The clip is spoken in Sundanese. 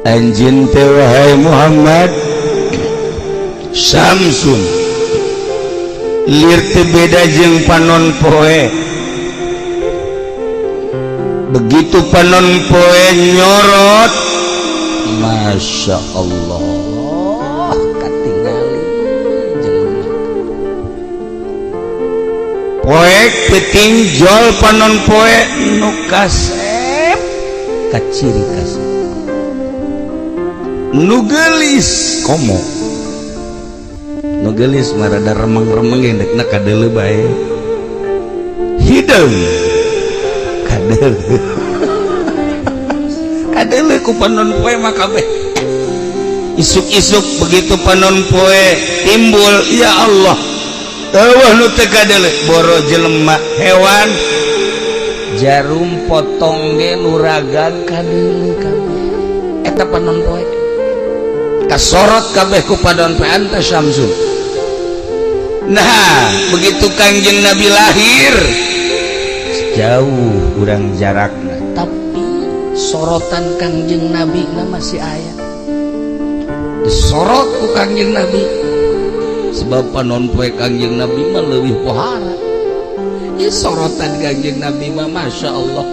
anjin teh wahai Muhammad Samsun lir teu beda jeung panon poe. Begitu panon poe nyorot, Masya Allah katingali jelema poe petinjol panon poe nu kasep kaciri kasep nu geulis komo nu geulis marada remeng-remeng endekna kadeuleu bae hideung kadeuleu ku panon poe mah kabeh isuk-isuk begitu panon poe timbul ya Allah eueuh nu teu kadeuleu boro jelema hewan jarum potong ge nuragan kadeuleu kabeh eta panon poe kasorot kabeh ku panon poe anta Samsun. Nah begitu Kangjeng Nabi lahir jauh urang jarakna tapi sorotan Kangjeng Nabi masih aya disorot ku Kangjeng Nabi sebab panon poe Kangjeng Nabi mah leuwih pohara ieu sorotan Kangjeng Nabi mah Masya Allah